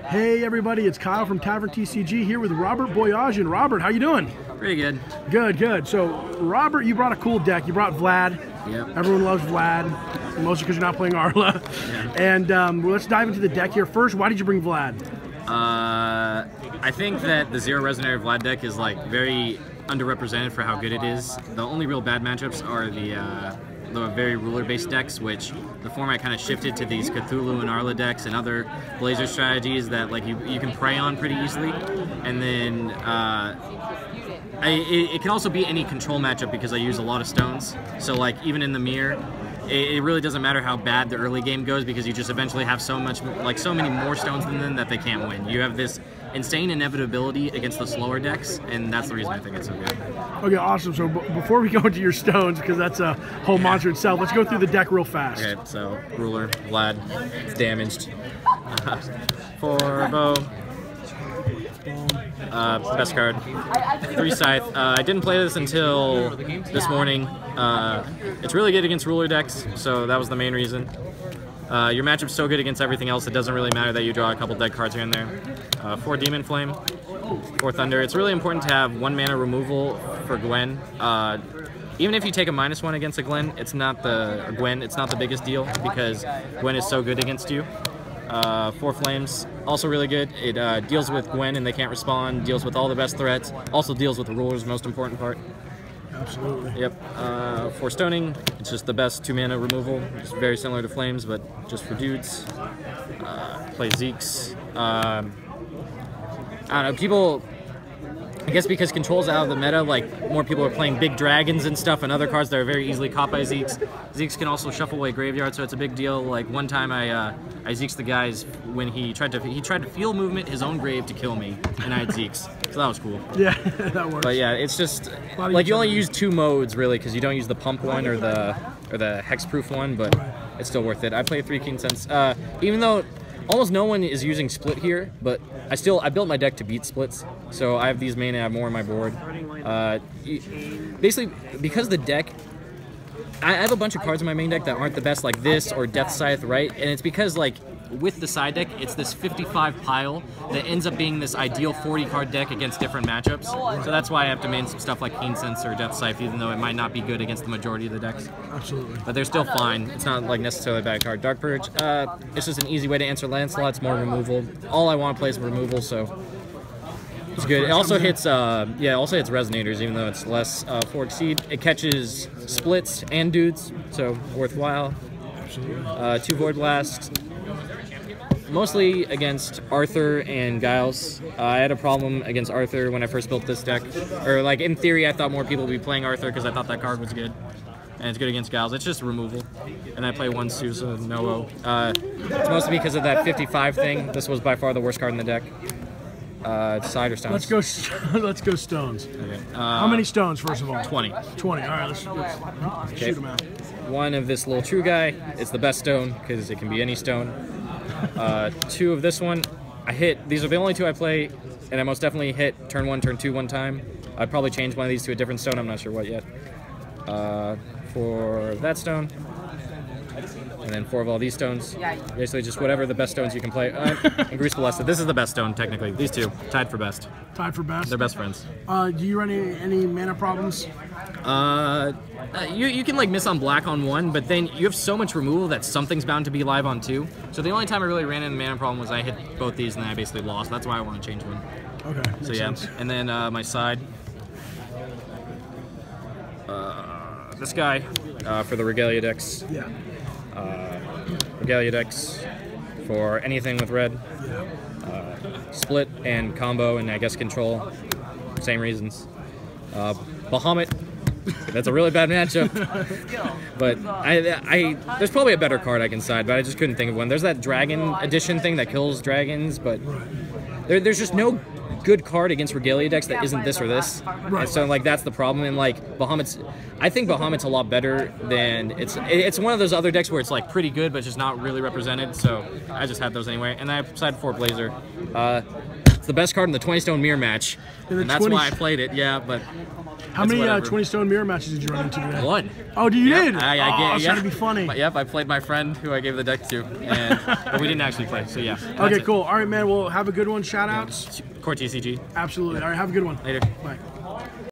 Hey everybody, it's Kyle from Tavern TCG here with Robert Boyajian. Robert, how you doing? Pretty good. Good, good. So, Robert, you brought a cool deck. You brought Vlad. Yep. Everyone loves Vlad, mostly because you're not playing Arla. Yeah. And let's dive into the deck here. First, why did you bring Vlad? I think that the Zero Resonator Vlad deck is like very underrepresented for how good it is. The only real bad matchups are the very ruler-based decks, which the format kind of shifted to these Cthulhu and Arla decks and other Blazer strategies that like you can prey on pretty easily. And then it can also be any control matchup because I use a lot of stones. So like even in the mirror, it really doesn't matter how bad the early game goes because you just eventually have so many more stones than them that they can't win. You have this insane inevitability against the slower decks, and that's the reason I think it's so good. Okay, awesome. So before we go into your stones, because that's a whole monster itself, let's go through the deck real fast. Okay, so ruler, Vlad, it's damaged. 4 bow. Best card. 3 Scythe. I didn't play this until this morning. It's really good against ruler decks, so that was the main reason. Your matchup's so good against everything else, it doesn't really matter that you draw a couple dead cards here and there. 4 Demon Flame, 4 Thunder. It's really important to have 1 mana removal for Gwen. Even if you take a -1 against a Gwen, it's not the biggest deal because Gwen is so good against you. 4 Flames, also really good. It deals with Gwen and they can't respond, deals with all the best threats, also deals with the ruler's most important part. Absolutely. Yep. 4 Stoning, it's just the best 2 mana removal. It's very similar to Flames, but just for dudes. Play Xeex. I don't know, people, I guess because Control's out of the meta, like, more people are playing big dragons and stuff and other cards that are very easily caught by Xeex. Xeex can also shuffle away graveyard, so it's a big deal. Like, one time I Xeexed the guys when he tried to field movement his own grave to kill me, and I had Xeex. So that was cool. Yeah, that works. But yeah, it's just, like, you only use 2 modes, really, because you don't use the pump one or the hexproof one, but it's still worth it. I play 3 Keen Sense. Even though almost no one is using Split here, but I built my deck to beat Splits, so I have these mana, I have more on my board. Basically, because the deck, I have a bunch of cards in my main deck that aren't the best, like this or Deathscythe, right? And it's because, like, with the side deck, it's this 55 pile that ends up being this ideal 40-card deck against different matchups. So that's why I have to main some stuff like Keen Sense or Deathscythe, even though it might not be good against the majority of the decks. Absolutely. But they're still fine. It's not like necessarily a bad card. Dark Purge, it's just an easy way to answer Lancelot's more removal. All I want to play is removal, so it's good. It also hits, Resonators, even though it's less 4 Exceed. It catches Splits and dudes, so worthwhile. Absolutely. 2 Void Blasts. Mostly against Arthur and Giles. I had a problem against Arthur when I first built this deck. Or, like, in theory, I thought more people would be playing Arthur because I thought that card was good. And it's good against Giles. It's just removal. And I play 1 Susanowo. It's mostly because of that 55 thing. This was by far the worst card in the deck. Side or stones? Let's go stones. Okay. How many stones, first of all? 20. 20. All right, let's shoot them out. 1 of this little true guy. It's the best stone because it can be any stone. 2 of this one. I hit. These are the only 2 I play, and I most definitely hit turn 1, turn 2 one time. I'd probably change one of these to a different stone. I'm not sure what yet. 4 of that stone. And then 4 of all these stones. Basically just whatever the best stones you can play. And Grusbalesta. This is the best stone, technically. These 2, tied for best. Tied for best? They're best friends. Do you run any mana problems? You can like miss on black on 1, but then you have so much removal that something's bound to be live on 2. So the only time I really ran into mana problem was I hit both these and then I basically lost. That's why I want to change one. Okay. So yeah, and then my side. This guy for the Regalia decks. Yeah. Regalia decks for anything with red. Yeah. Split and combo and I guess control. Same reasons. Bahamut. That's a really bad matchup. But there's probably a better card I can side, but I just couldn't think of one. There's that Dragon Edition thing that kills dragons, but there's just no good card against Regalia decks that isn't this or this. Right. And so like that's the problem. And like I think Bahamut's a lot better than it's one of those other decks where it's like pretty good but just not really represented. So I just had those anyway. And I sided for Blazer. It's the best card in the 20 stone mirror match, and that's why I played it. Yeah, but How many 20 stone mirror matches did you run into today? One. Oh, you did? It's gonna be funny. Yep, I played my friend who I gave the deck to, but we didn't actually play. So yeah. Okay, cool. All right, man. Well, have a good one. Shout outs. Core TCG. Absolutely. All right, have a good one. Later. Bye.